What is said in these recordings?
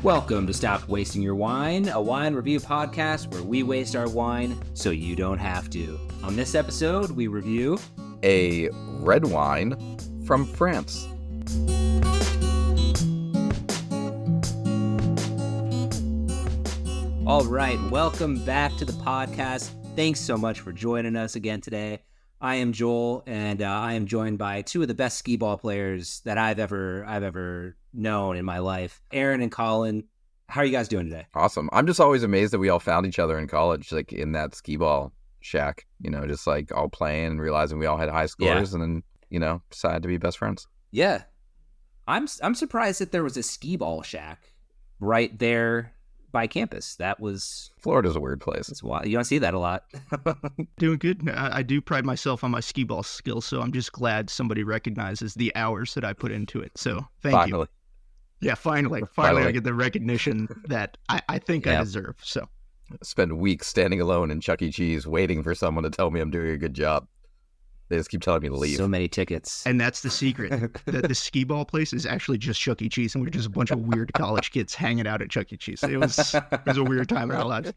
Welcome to Stop Wasting Your Wine, a wine review podcast where we waste our wine so you don't have to. On this episode, we review a red wine from France. All right, welcome back to the podcast. Thanks so much for joining us again today. I am Joel, and I am joined by two of the best skee ball players that I've ever known in my life, Aaron and Colin. How are you guys doing today? Awesome. I'm just always amazed that we all found each other in college, like in that skee ball shack, just like all playing and realizing we all had high scores and then, decided to be best friends. Yeah. I'm surprised that there was a skee ball shack right there by campus. Florida's a weird place. That's why you don't see that a lot. Doing good. I do pride myself on my skee ball skills, so I'm just glad somebody recognizes the hours that I put into it. So thank you. Yeah, finally I get the recognition that I think I deserve. So I spend weeks standing alone in Chuck E. Cheese waiting for someone to tell me I'm doing a good job. They just keep telling me to leave. So many tickets. And that's the secret. The skee ball place is actually just Chuck E. Cheese, and we're just a bunch of weird college kids hanging out at Chuck E. Cheese. It was a weird time in our lives.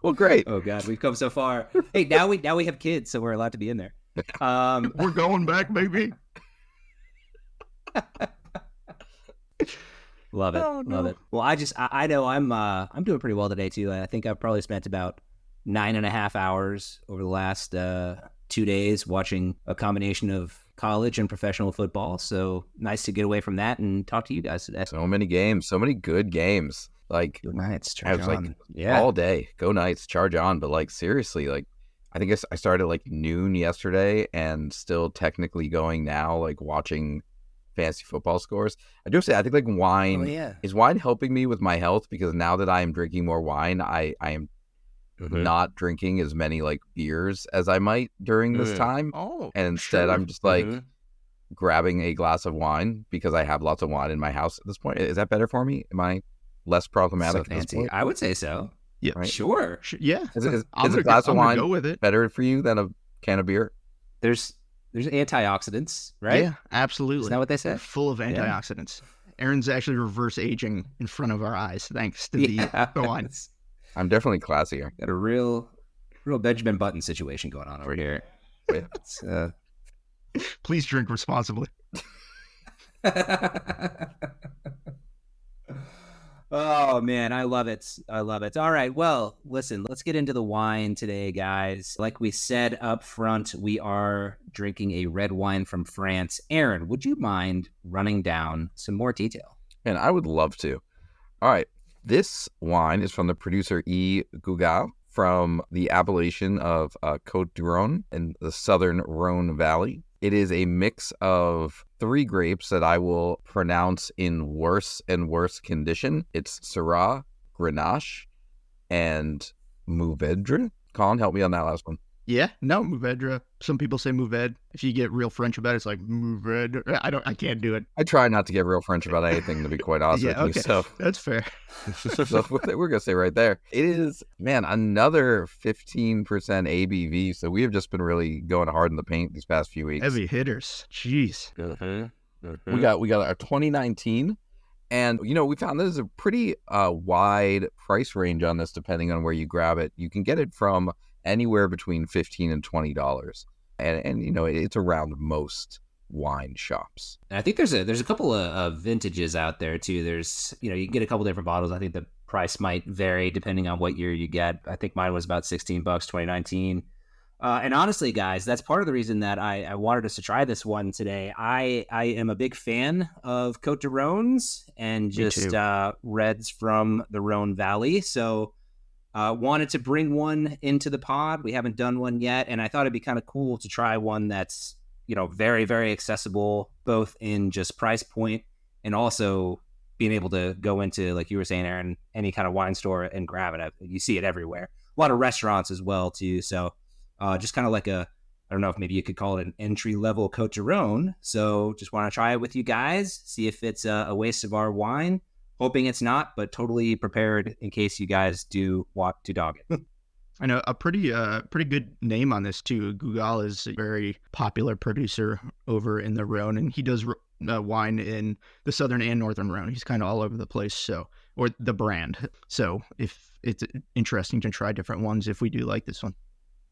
Well, great. Oh God, we've come so far. Hey, now we have kids, so we're allowed to be in there. We're going back, baby. Love it. Oh, no. Love it. Well, I know I'm doing pretty well today too. I think I've probably spent about 9.5 hours over the last 2 days watching a combination of college and professional football. So nice to get away from that and talk to you guys today. So many games, so many good games. Like go Knights, charge on. All day. Go Knights, charge on. But like seriously, like I think I started like noon yesterday and still technically going now, like watching fantasy football scores. I do say I think like wine is wine helping me with my health, because now that I am drinking more wine, I am not drinking as many like beers as I might during this time. And instead I'm just like grabbing a glass of wine because I have lots of wine in my house at this point. Is that better for me? Am I less problematic at this point? I would say so. Yeah, right? Sure. Yeah. Is a glass of wine better for you than a can of beer? There's antioxidants, right? Yeah, absolutely. Isn't that what they say? Full of antioxidants. Yeah. Aaron's actually reverse aging in front of our eyes thanks to the wine. I'm definitely classier. Got a real Benjamin Button situation going on over here. Please drink responsibly. Oh, man, I love it. All right, well, listen, let's get into the wine today, guys. Like we said up front, we are drinking a red wine from France. Aaron, would you mind running down some more detail? And I would love to. All right. This wine is from the producer Guigal from the appellation of Côtes du Rhône in the southern Rhône Valley. It is a mix of 3 grapes that I will pronounce in worse and worse condition. It's Syrah, Grenache, and Mourvedre. Colin, help me on that last one. Yeah, no, Mourvedre. Some people say Mourvedre. If you get real French about it, it's like Mourvedre. I can't do it. I try not to get real French about anything, to be quite honest with you. So that's fair. So we're going to say right there. It is, another 15% ABV. So we have just been really going hard in the paint these past few weeks. Heavy hitters. Jeez. We got our 2019. And, we found there's a pretty wide price range on this, depending on where you grab it. You can get it from anywhere between $15 and $20. And it's around most wine shops. And I think there's a couple of vintages out there too. There's, you can get a couple different bottles. I think the price might vary depending on what year you get. I think mine was about $16, 2019. And honestly, guys, that's part of the reason that I wanted us to try this one today. I am a big fan of Côtes du Rhônes and just reds from the Rhône Valley. So wanted to bring one into the pod. We haven't done one yet, and I thought it'd be kind of cool to try one that's, very, very accessible, both in just price point and also being able to go into, like you were saying, Aaron, any kind of wine store and grab it. You see it everywhere. A lot of restaurants as well, too. So just kind of like I don't know if maybe you could call it an entry-level Côtes du Rhône. So just want to try it with you guys, see if it's a waste of our wine. Hoping it's not, but totally prepared in case you guys do want to dog it. I know a pretty good name on this too. Guigal is a very popular producer over in the Rhone, and he does wine in the Southern and Northern Rhone. He's kind of all over the place. So, or the brand. So if it's interesting to try different ones, if we do like this one.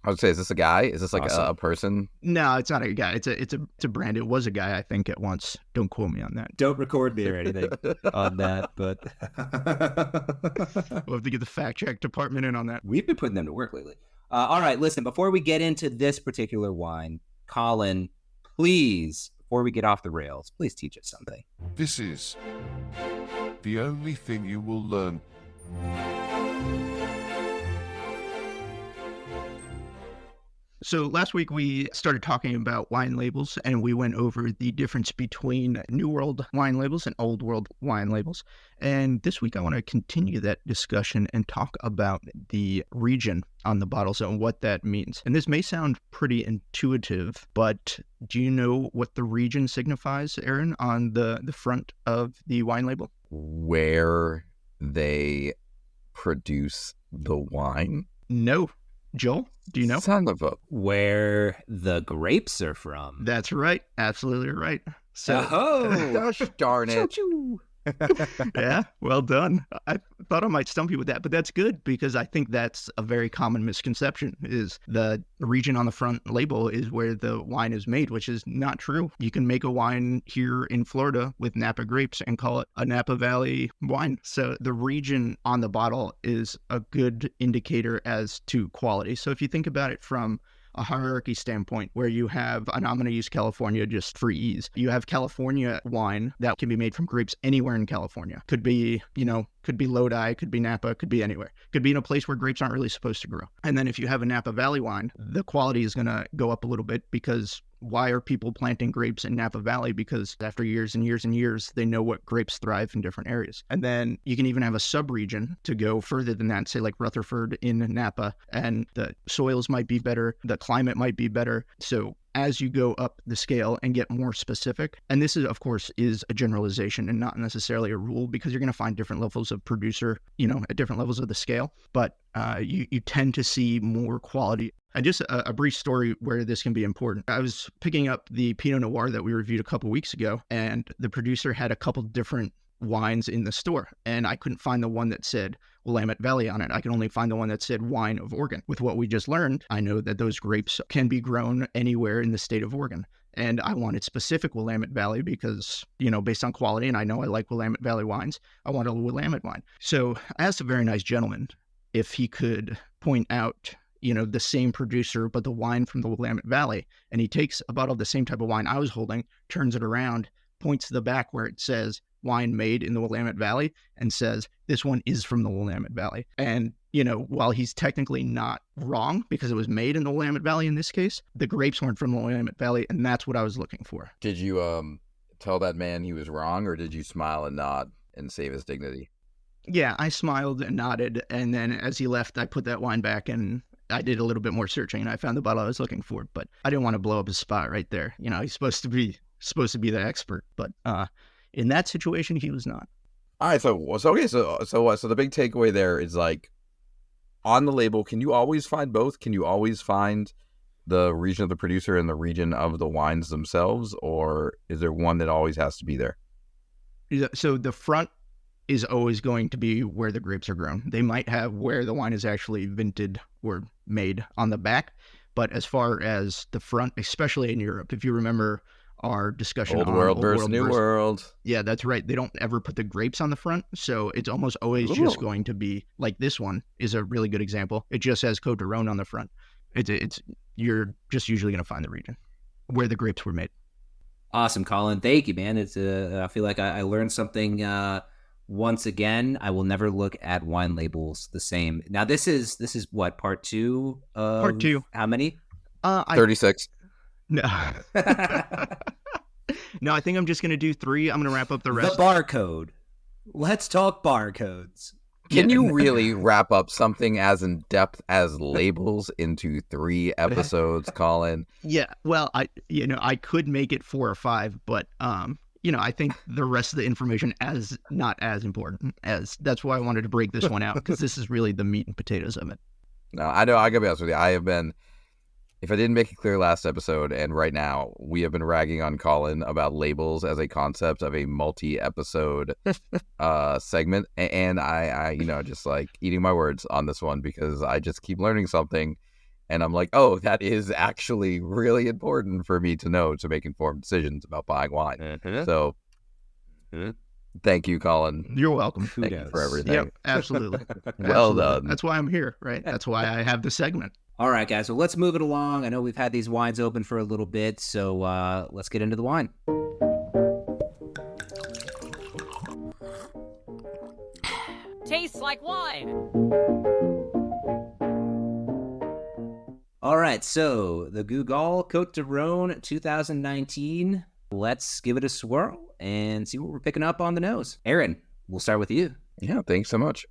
I would say, is this a guy? Is this like Awesome. a person? No, it's not a guy. It's a brand. It was a guy, I think, at once. Don't quote me on that. Don't record me or anything on that, but we'll have to get the fact check department in on that. We've been putting them to work lately. All right, listen, before we get into this particular wine, Colin, please, before we get off the rails, please teach us something. This is the only thing you will learn. So last week we started talking about wine labels, and we went over the difference between New World wine labels and Old World wine labels. And this week I want to continue that discussion and talk about the region on the bottles and what that means. And this may sound pretty intuitive, but do you know what the region signifies, Aaron, on the front of the wine label? Where they produce the wine? No. Joel, do you know? Son of a... Where the grapes are from. That's right. Absolutely right. So, gosh darn it. Yeah, well done. I thought I might stump you with that, but that's good because I think that's a very common misconception is the region on the front label is where the wine is made, which is not true. You can make a wine here in Florida with Napa grapes and call it a Napa Valley wine. So the region on the bottle is a good indicator as to quality. So if you think about it from a hierarchy standpoint where you have, and I'm going to use California just for ease. You have California wine that can be made from grapes anywhere in California. Could be, could be Lodi, could be Napa, could be anywhere. Could be in a place where grapes aren't really supposed to grow. And then if you have a Napa Valley wine, the quality is going to go up a little bit because why are people planting grapes in Napa Valley? Because after years and years and years, they know what grapes thrive in different areas. And then you can even have a sub-region to go further than that, say like Rutherford in Napa, and the soils might be better, the climate might be better. So as you go up the scale and get more specific, and this is, of course, is a generalization and not necessarily a rule because you're going to find different levels of producer, at different levels of the scale, but you tend to see more quality. And just a brief story where this can be important. I was picking up the Pinot Noir that we reviewed a couple weeks ago, and the producer had a couple different wines in the store, and I couldn't find the one that said Willamette Valley on it. I could only find the one that said Wine of Oregon. With what we just learned, I know that those grapes can be grown anywhere in the state of Oregon. And I wanted specific Willamette Valley because, based on quality, and I know I like Willamette Valley wines, I wanted a Willamette wine. So I asked a very nice gentleman if he could point out the same producer, but the wine from the Willamette Valley. And he takes a bottle of the same type of wine I was holding, turns it around, points to the back where it says wine made in the Willamette Valley and says, this one is from the Willamette Valley. And, while he's technically not wrong because it was made in the Willamette Valley in this case, the grapes weren't from the Willamette Valley. And that's what I was looking for. Did you tell that man he was wrong, or did you smile and nod and save his dignity? Yeah, I smiled and nodded. And then as he left, I put that wine back and I did a little bit more searching and I found the bottle I was looking for, but I didn't want to blow up his spot right there. He's supposed to be the expert, but in that situation, he was not. All right, so the big takeaway there is like on the label, can you always find both? Can you always find the region of the producer and the region of the wines themselves, or is there one that always has to be there? So the front is always going to be where the grapes are grown. They might have where the wine is actually vinted or made on the back, but as far as the front, especially in Europe, if you remember our discussion Old on World versus New World. Yeah, that's right. They don't ever put the grapes on the front, so it's almost always just going to be like this one is a really good example. It just has Côtes du Rhône on the front. It's you're just usually going to find the region where the grapes were made. Awesome, Colin. Thank you, man. It's I feel like I learned something once again. I will never look at wine labels the same. Now this is what, part two of Part two. How many? 36. No. No, I think I'm just going to do 3. I'm going to wrap up the rest. The barcode. Let's talk barcodes. Can you really wrap up something as in depth as labels into 3 episodes, Colin? Yeah, well, I could make it 4 or 5, but I think the rest of the information as not as important as that's why I wanted to break this one out because this is really the meat and potatoes of it. No, I know. I gotta be honest with you. If I didn't make it clear last episode and right now, we have been ragging on Colin about labels as a concept of a multi-episode segment. And I, just like eating my words on this one because I just keep learning something. And I'm like, oh, that is actually really important for me to know to make informed decisions about buying wine. So thank you, Colin. You're welcome. Thank you for everything. Yep, absolutely. Well Absolutely. done. That's why I'm here, right? That's why I have the segment. All right, guys. Well, let's move it along. I know we've had these wines open for a little bit, so let's get into the wine. Tastes like wine. All right, so the Guigal Côtes du Rhône 2019. Let's give it a swirl and see what we're picking up on the nose. Aaron, we'll start with you. Yeah, thanks so much.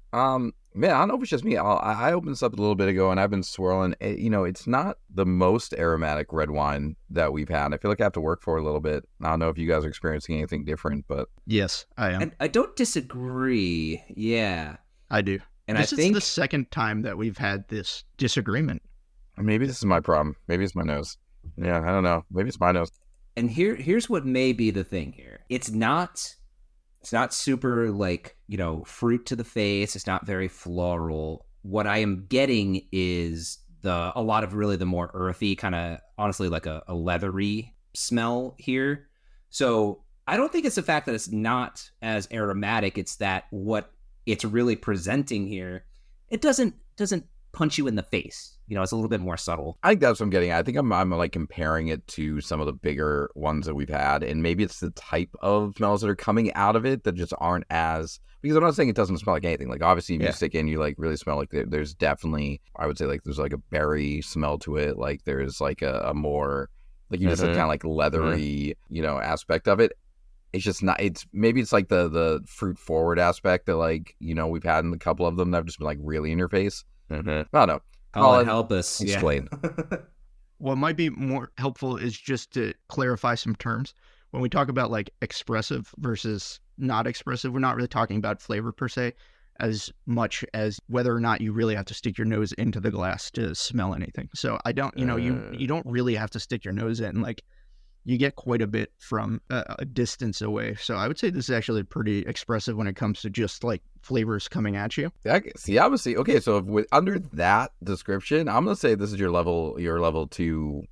Man, I don't know if it's just me. I opened this up a little bit ago, and I've been swirling. It's not the most aromatic red wine that we've had. I feel like I have to work for it a little bit. I don't know if you guys are experiencing anything different, but... Yes, I am. And I don't disagree. Yeah. I do. And this I think is the second time that we've had this disagreement. Maybe this is my problem. Maybe it's my nose. Yeah, I don't know. Maybe it's my nose. And here's what may be the thing here. It's not super like, fruit to the face. It's not very floral. What I am getting is a lot of really the more earthy kind of, honestly, like a leathery smell here. So I don't think it's the fact that it's not as aromatic. It's that what it's really presenting here, it doesn't punch you in the face. It's a little bit more subtle. I think that's what I'm getting at. I think I'm like comparing it to some of the bigger ones that we've had, and maybe it's the type of smells that are coming out of it that just aren't as, because I'm not saying it doesn't smell like anything. Like obviously if you stick in, you like really smell like there's definitely, I would say like there's like a berry smell to it. Like there's like a more, like you just kind of like leathery, aspect of it. It's just not, maybe it's like the fruit forward aspect that like, we've had in a couple of them that have just been like really in your face. I don't know. Colin, help us. Explain. Yeah. What might be more helpful is just to clarify some terms. When we talk about like expressive versus not expressive, we're not really talking about flavor per se as much as whether or not you really have to stick your nose into the glass to smell anything. So I don't, you don't really have to stick your nose in. Like you get quite a bit from a distance away. So I would say this is actually pretty expressive when it comes to just like flavors coming at you. See, obviously, okay, so under that description, I'm going to say this is your level 2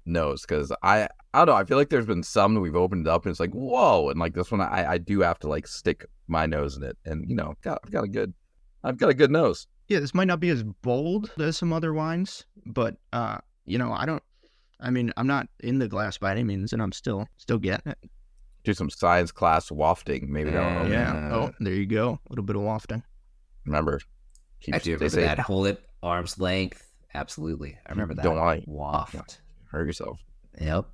nose, because I don't know, I feel like there's been some that we've opened up and it's like, whoa, and like this one, I do have to like stick my nose in it, and I've got a good nose. Yeah, this might not be as bold as some other wines, but I'm not in the glass by any means, and I'm still getting it. Do some science class wafting, maybe. Yeah. Oh, there you go. A little bit of wafting. Remember, I do remember that. Hold it arm's length. Absolutely, I remember that. Don't want to waft. Hurt yourself. Yep.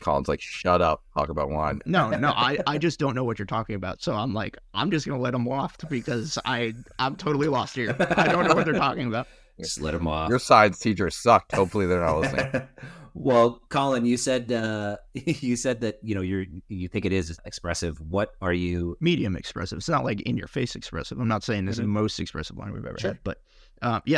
Colin's like, shut up. Talk about wine. No. I just don't know what you're talking about. So I'm like, I'm just gonna let them waft because I'm totally lost here. I don't know what they're talking about. Just let them off. Your science teacher sucked. Hopefully they're not listening. Well, Colin, you said that you think it is expressive. What are you? Medium expressive. It's not like in your face expressive. I'm not saying this is the most expressive wine we've ever had, but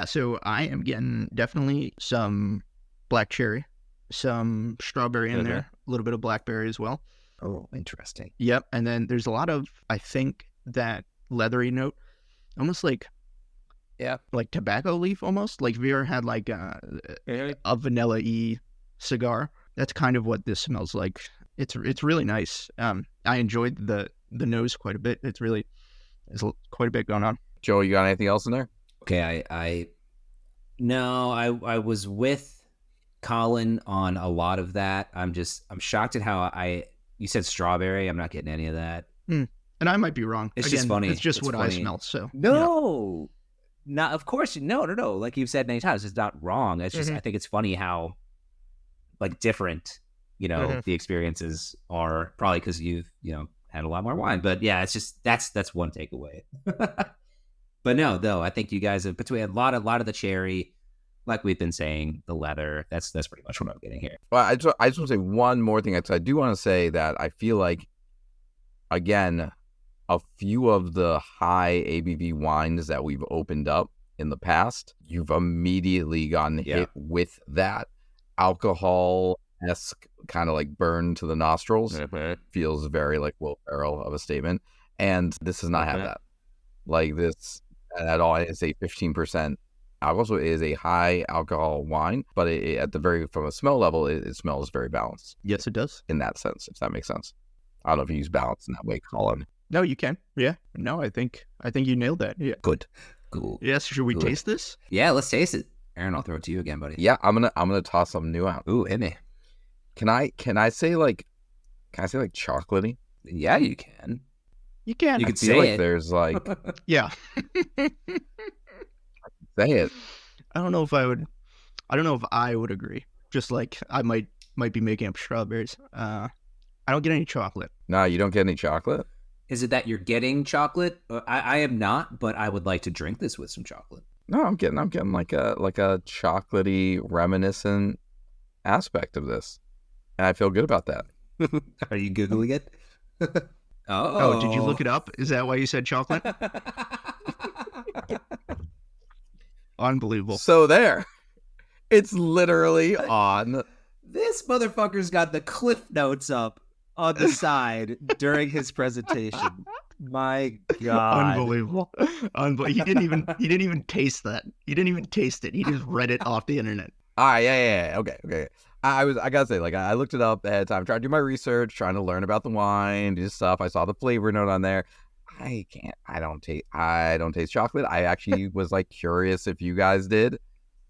so I am getting definitely some black cherry, some strawberry in there, a little bit of blackberry as well. Oh, interesting. Yep, and then there's a lot of, I think, that leathery note, almost like like tobacco leaf almost. Like if you ever had like a vanilla-y cigar, that's kind of what this smells like. It's really nice. I enjoyed the nose quite a bit. There's quite a bit going on. Joe, you got anything else in there? Okay, I was with Colin on a lot of that. I'm shocked at how you said strawberry. I'm not getting any of that. And I might be wrong. It's just funny. It's just what funny. I smell. So no. Not, of course, no. Like you've said many times, it's not wrong. It's just I think it's funny how like different, the experiences are, probably because you've had a lot more wine. But yeah, it's just that's one takeaway. But no, though, I think you guys have between a lot of the cherry, like we've been saying, the leather. That's pretty much what I'm getting here. Well, I just want to say one more thing. I do want to say that I feel like, again, a few of the high ABV wines that we've opened up in the past, you've immediately gotten hit with that. alcohol-esque kind of like burn to the nostrils. Feels very like Will Ferrell of a statement. And this does not have that. Like this at all. It's a 15% alcohol, so it is a high alcohol wine, but at the very, from a smell level, it smells very balanced. Yes, it does. In that sense, if that makes sense. I don't know if you use balance in that way, Colin. No, you can. Yeah. No, I think you nailed that. Yeah. Good. Cool. Yes. Should we taste this? Yeah, let's taste it. Aaron, I'll throw it to you again, buddy. Yeah, I'm gonna toss something new out. Ooh, hit me. Can I say chocolatey? Yeah, you can. You can. You could feel say like it. There's like Yeah. say it. I don't know if I would agree. Just like I might be making up strawberries. I don't get any chocolate. No, you don't get any chocolate? Is it that you're getting chocolate? I am not, but I would like to drink this with some chocolate. No, I'm getting like a chocolatey reminiscent aspect of this. And I feel good about that. Are you Googling it? Oh, did you look it up? Is that why you said chocolate? Unbelievable. So there. It's literally on. This motherfucker's got the Cliff Notes up on the side during his presentation. My God. Unbelievable. He didn't even taste that. He didn't even taste it. He just read it off the internet. Yeah. Okay. I gotta say, like, I looked it up ahead of time, trying to do my research, trying to learn about the wine, do stuff. I saw the flavor note on there. I don't taste chocolate. I actually was like curious if you guys did.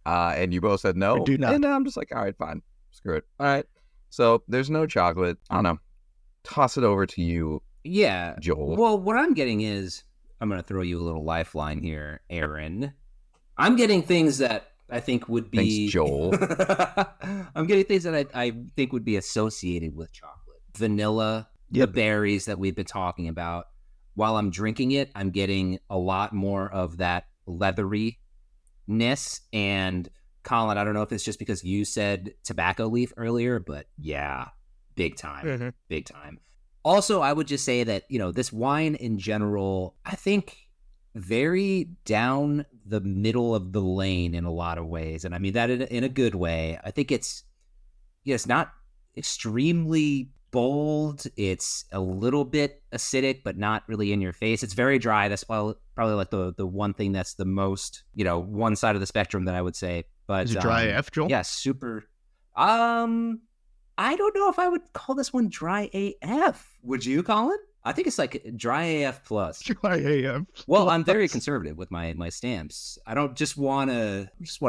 And you both said no. I do not. And I'm just like, all right, fine. Screw it. All right. So there's no chocolate. I don't know. Toss it over to you. Yeah. Joel. Well, what I'm getting is, I'm going to throw you a little lifeline here, Aaron. I'm getting things that I think would be... Thanks, Joel. I'm getting things that I think would be associated with chocolate. Vanilla, the berries that we've been talking about. While I'm drinking it, I'm getting a lot more of that leatheriness. And Colin, I don't know if it's just because you said tobacco leaf earlier, but yeah, big time. Mm-hmm. Big time. Also, I would just say that, this wine in general, I think very down the middle of the lane in a lot of ways. And I mean that in a good way. I think it's not extremely bold. It's a little bit acidic, but not really in your face. It's very dry. That's probably like the one thing that's the most, one side of the spectrum that I would say. But is it dry AF, Joel? Yeah, super. I don't know if I would call this one dry AF. Would you, Colin? I think it's like dry AF plus. Dry AF. Well, I'm very conservative with my stamps. I don't just want to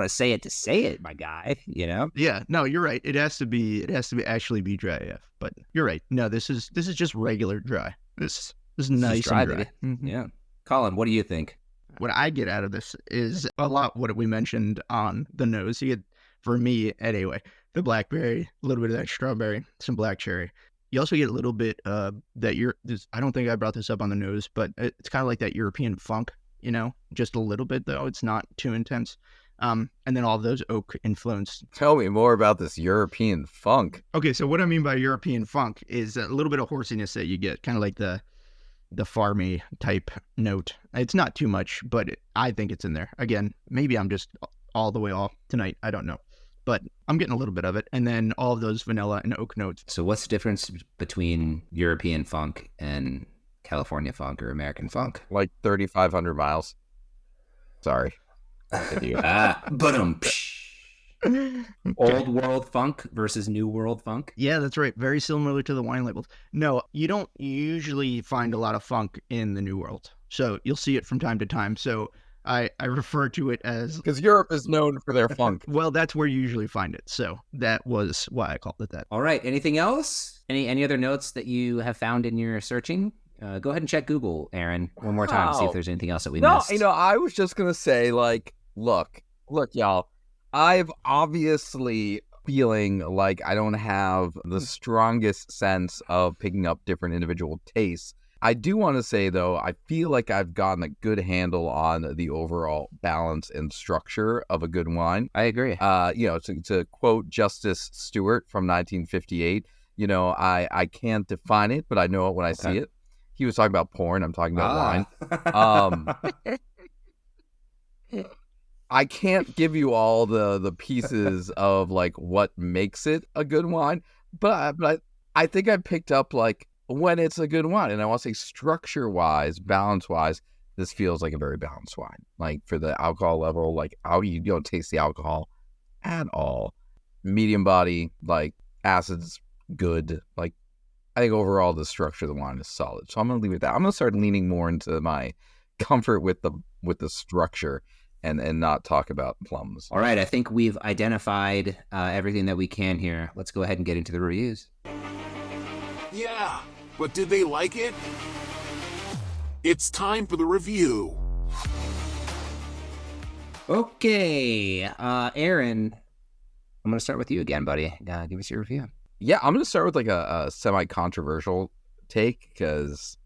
say it, my guy. Yeah. No, you're right. It has to be actually be dry AF. But you're right. No, this is just regular dry. This is nice dry, and dry. Mm-hmm. Yeah. Colin, what do you think? What I get out of this is a lot what we mentioned on the nose. You get, for me anyway, the blackberry, a little bit of that strawberry, some black cherry. You also get a little bit I don't think I brought this up on the nose, but it's kind of like that European funk, just a little bit though. It's not too intense. And then all of those oak influence. Tell me more about this European funk. Okay, so what I mean by European funk is a little bit of horsiness that you get, kind of like the farmy type note. It's not too much, but I think it's in there. Again, maybe I'm just all the way off tonight. I don't know. But I'm getting a little bit of it. And then all of those vanilla and oak notes. So what's the difference between European funk and California funk or American funk? Like 3,500 miles. Sorry. Old world funk versus new world funk. Yeah, that's right. Very similar to the wine labels. No, you don't usually find a lot of funk in the new world. So you'll see it from time to time. So I refer to it as... Because Europe is known for their funk. Well, that's where you usually find it. So that was why I called it that. All right. Anything else? Any other notes that you have found in your searching? Go ahead and check Google, Aaron, one more time. See if there's anything else that we missed. No, I was just going to say, like, look, y'all. I've obviously feeling like I don't have the strongest sense of picking up different individual tastes. I do want to say, though, I feel like I've gotten a good handle on the overall balance and structure of a good wine. I agree. To quote Justice Stewart from 1958, I can't define it, but I know it when I see it. He was talking about porn. I'm talking about wine. I can't give you all the pieces of like what makes it a good wine, but I think I picked up like when it's a good wine, and I want to say structure wise, balance wise, this feels like a very balanced wine. Like for the alcohol level, like you don't taste the alcohol at all. Medium body, like acids, good. Like I think overall the structure of the wine is solid. So I'm gonna leave it at that. I'm gonna start leaning more into my comfort with the structure and not talk about plums. All right, I think we've identified everything that we can here. Let's go ahead and get into the reviews. Yeah, but did they like it? It's time for the review. Okay, Aaron, I'm going to start with you again, buddy. Give us your review. Yeah, I'm going to start with like a semi-controversial take because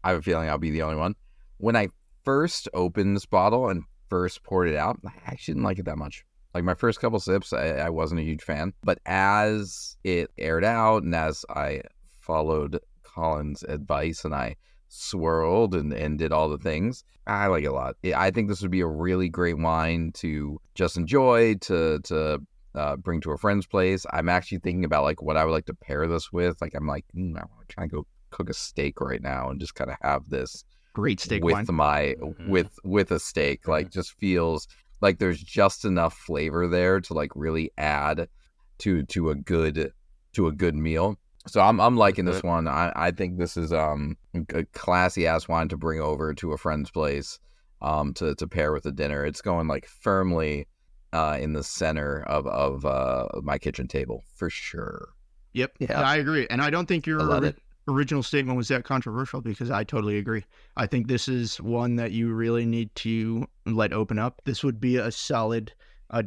I have a feeling I'll be the only one. When I first opened this bottle and first poured it out, I actually didn't like it that much. Like my first couple sips, I wasn't a huge fan. But as it aired out and as I followed Colin's advice and I swirled and did all the things, I like it a lot. I think this would be a really great wine to just enjoy, to bring to a friend's place. I'm actually thinking about like what I would like to pair this with. Like I'm like, I want to kind of go cook a steak right now and just kind of have this great steak with wine. with a steak. Like just feels like there's just enough flavor there to like really add to a good meal. So I'm liking this one. I think this is a classy ass wine to bring over to a friend's place to pair with a dinner. It's going like firmly in the center of my kitchen table for sure. Yep. Yeah, I agree. And I don't think your original statement was that controversial because I totally agree. I think this is one that you really need to let open up. This would be a solid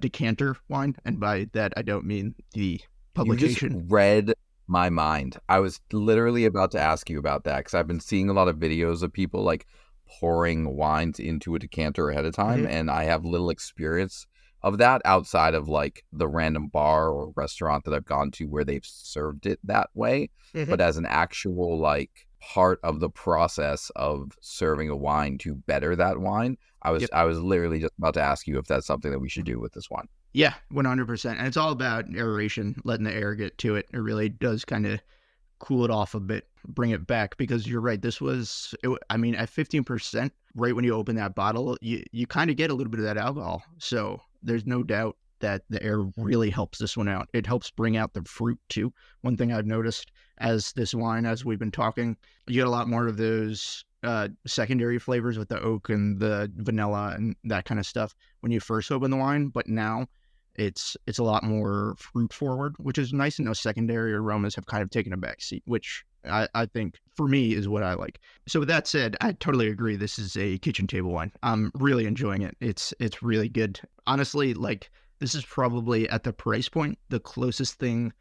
decanter wine. And by that, I don't mean the publication. You just read my mind. I was literally about to ask you about that because I've been seeing a lot of videos of people like pouring wines into a decanter ahead of time. And I have little experience of that outside of like the random bar or restaurant that I've gone to where they've served it that way. But as an actual like part of the process of serving a wine to better that wine, I was literally just about to ask you if that's something that we should do with this wine. Yeah, 100%. And it's all about aeration, letting the air get to it. It really does kind of cool it off a bit, bring it back, because you're right. This was, at 15%, right when you open that bottle, you kind of get a little bit of that alcohol. So there's no doubt that the air really helps this one out. It helps bring out the fruit too. One thing I've noticed as this wine, as we've been talking, you get a lot more of those secondary flavors with the oak and the vanilla and that kind of stuff when you first open the wine. But now it's a lot more fruit forward, which is nice. And those secondary aromas have kind of taken a back seat, which I think for me is what I like. So with that said, I totally agree. This is a kitchen table wine. I'm really enjoying it. It's really good. Honestly, like this is probably at the price point, the closest thing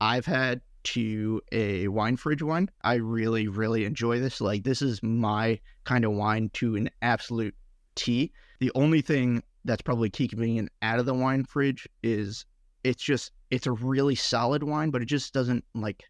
I've had to a wine fridge wine. I really, really enjoy this. Like this is my kind of wine to an absolute T. The only thing that's probably keeping it out of the wine fridge is it's a really solid wine, but it just doesn't like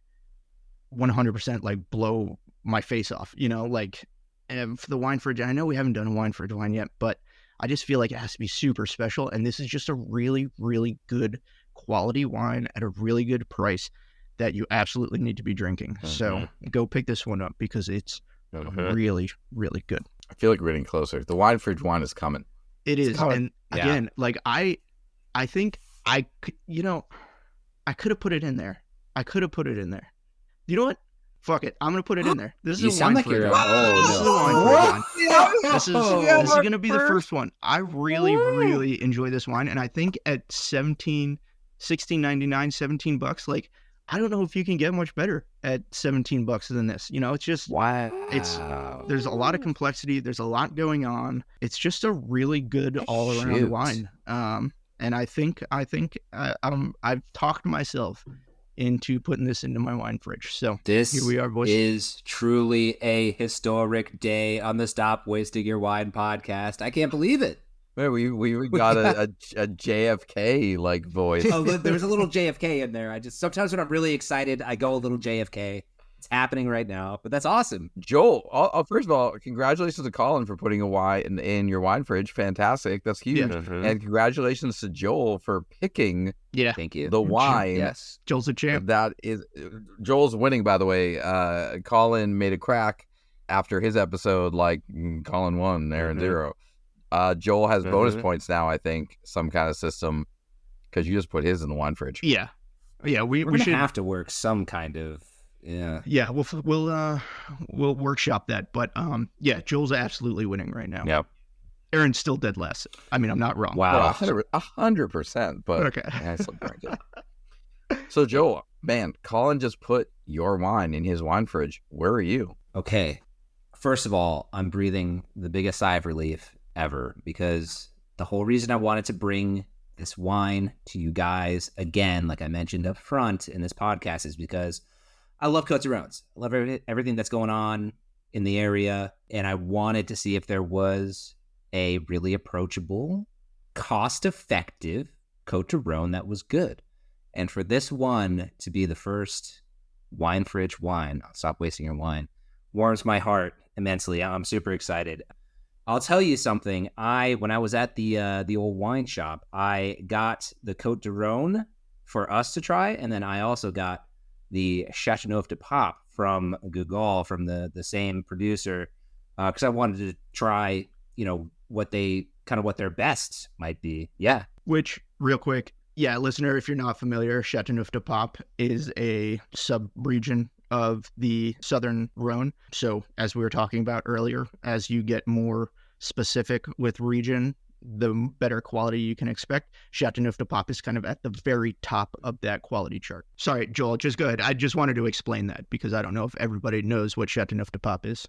100% like blow my face off, like for the wine fridge. And I know we haven't done a wine fridge wine yet, but I just feel like it has to be super special. And this is just a really, really good quality wine at a really good price that you absolutely need to be drinking. So go pick this one up because it's really, really good. I feel like we're getting closer. The wine fridge wine is coming. It is. And again, like I think I could have put it in there. You know what? Fuck it. I'm going to put it in there. This is a wine fridge wine. This is going to be the first one. I really, really enjoy this wine. And I think at $16.99, $17, like, I don't know if you can get much better at $17 than this. It's just, there's a lot of complexity. There's a lot going on. It's just a really good all around wine. And I think I've talked myself into putting this into my wine fridge. So this here we are, boys. Is truly a historic day on the Stop Wasting Your Wine podcast. I can't believe it. Man, we got a JFK like voice. Oh, there was a little JFK in there. Sometimes when I'm really excited, I go a little JFK. It's happening right now, but that's awesome. Joel, first of all, congratulations to Colin for putting a wine in your wine fridge. Fantastic. That's huge. Yeah. And congratulations to Joel for picking Thank you. the wine. Yes. Joel's a champ. That is, Joel's winning, by the way. Colin made a crack after his episode, like Colin won, Aaron 0. Joel has bonus points now, I think, some kind of system, because you just put his in the wine fridge. Yeah. We should have to work some kind of we'll workshop that. But Joel's absolutely winning right now. Yep. Aaron's still dead last. I mean, I'm not wrong. Wow. 100%. But okay. I still drank it. So Joel, man, Colin just put your wine in his wine fridge. Where are you? Okay. First of all, I'm breathing the biggest sigh of relief ever, because the whole reason I wanted to bring this wine to you guys again, like I mentioned up front in this podcast, is because I love Côtes du Rhône. I love everything that's going on in the area, and I wanted to see if there was a really approachable, cost-effective Côtes du Rhône that was good. And for this one to be the first wine fridge wine, I'll stop wasting your wine, warms my heart immensely. I'm super excited. I'll tell you something. When I was at the old wine shop, I got the Côtes du Rhône for us to try, and then I also got the Châteauneuf de Pape from Guigal, from the same producer, because I wanted to try, what their best might be. Yeah. Which, real quick, listener, if you're not familiar, Châteauneuf de Pape is a sub-region of the Southern Rhône. So, as we were talking about earlier, as you get more specific with region, the better quality you can expect. Châteauneuf de Pape is kind of at the very top of that quality chart. Sorry, Joel, just go ahead. I just wanted to explain that because I don't know if everybody knows what Châteauneuf de Pape is.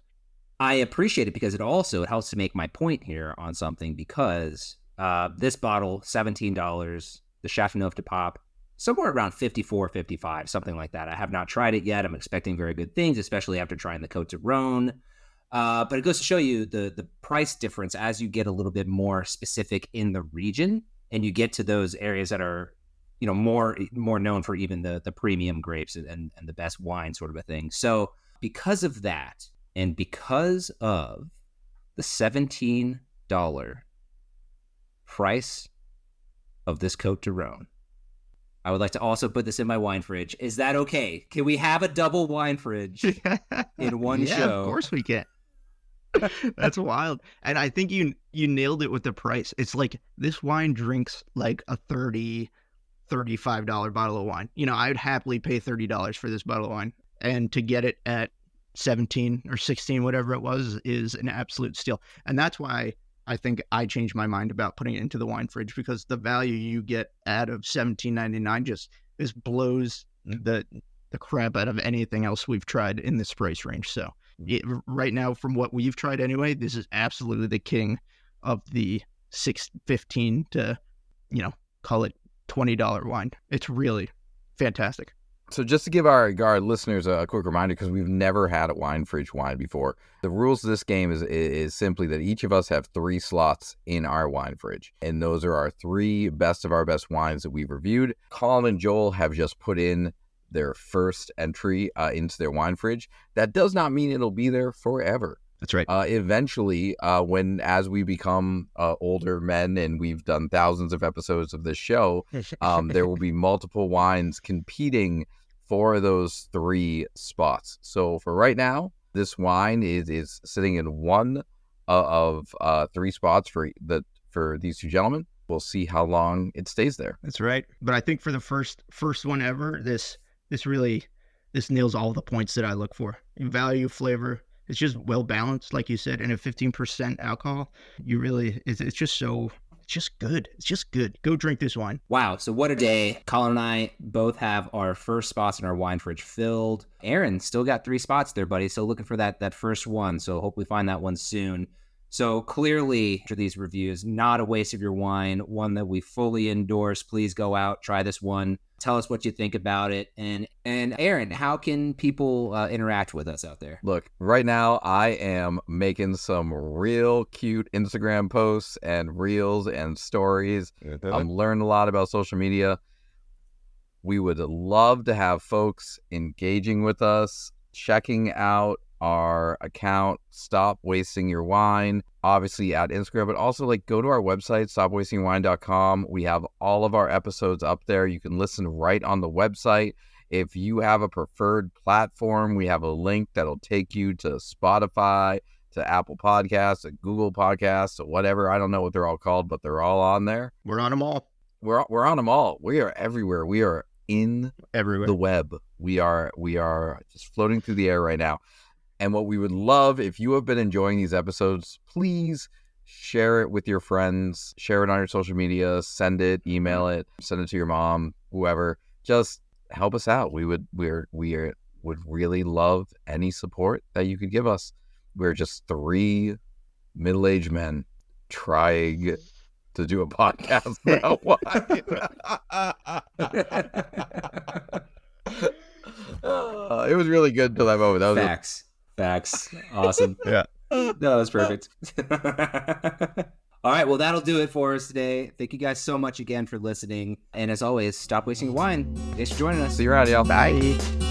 I appreciate it because it helps to make my point here on something, because this bottle, $17, the Châteauneuf de Pape, somewhere around $54, $55, something like that. I have not tried it yet. I'm expecting very good things, especially after trying the Côtes du Rhône. But it goes to show you the price difference as you get a little bit more specific in the region, and you get to those areas that are, more known for even the premium grapes and the best wine sort of a thing. So because of that, and because of the $17 price of this Côtes du Rhône, I would like to also put this in my wine fridge. Is that okay? Can we have a double wine fridge in one show? Yeah, of course we can. That's wild. And I think you nailed it with the price. It's like this wine drinks like a $30, $35 bottle of wine. I'd happily pay $30 for this bottle of wine. And to get it at 17 or 16, whatever it was, is an absolute steal. And that's why I think I changed my mind about putting it into the wine fridge, because the value you get out of $17.99 just blows the crap out of anything else we've tried in this price range. So right now, from what we've tried anyway, this is absolutely the king of the $6.15 to, call it $20 wine. It's really fantastic. So just to give our listeners a quick reminder, because we've never had a wine fridge wine before, the rules of this game is simply that each of us have 3 slots in our wine fridge. And those are our 3 best of our best wines that we've reviewed. Colin and Joel have just put in their first entry into their wine fridge. That does not mean it'll be there forever. That's right. Eventually, as we become older men and we've done thousands of episodes of this show, there will be multiple wines competing for those 3 spots. So for right now, this wine is sitting in one of 3 spots for these 2 gentlemen. We'll see how long it stays there. That's right. But I think for the first one ever, this nails all the points that I look for. In value, flavor. It's just well balanced, like you said, and at 15% alcohol, it's just good. It's just good. Go drink this wine. Wow. So what a day. Colin and I both have our first spots in our wine fridge filled. Aaron still got 3 spots there, buddy. Still looking for that first one. So hope we find that one soon. So clearly, after these reviews, not a waste of your wine, one that we fully endorse. Please go out, try this one. Tell us what you think about it. And Aaron, how can people interact with us out there? Look, right now I am making some real cute Instagram posts and reels and stories. I'm learning a lot about social media. We would love to have folks engaging with us, checking out our account, Stop Wasting Your Wine, obviously at Instagram, but also like go to our website, stopwastingwine.com. We have all of our episodes up there. You can listen right on the website. If you have a preferred platform, we have a link that'll take you to Spotify, to Apple Podcasts, to Google Podcasts, to whatever. I don't know what they're all called, but they're all on there. We're on them all. We're on them all. We are everywhere. We are in everywhere. The web. We are just floating through the air right now. And what we would love, if you have been enjoying these episodes, please share it with your friends, share it on your social media, send it, email it, send it to your mom, whoever. Just help us out. We would really love any support that you could give us. We're just 3 middle-aged men trying to do a podcast about wine. It was really good until that moment. That was Facts. Awesome. Yeah. No, that was perfect. All right. Well, that'll do it for us today. Thank you guys so much again for listening. And as always, stop wasting your wine. Thanks for joining us. See you around, y'all. Bye.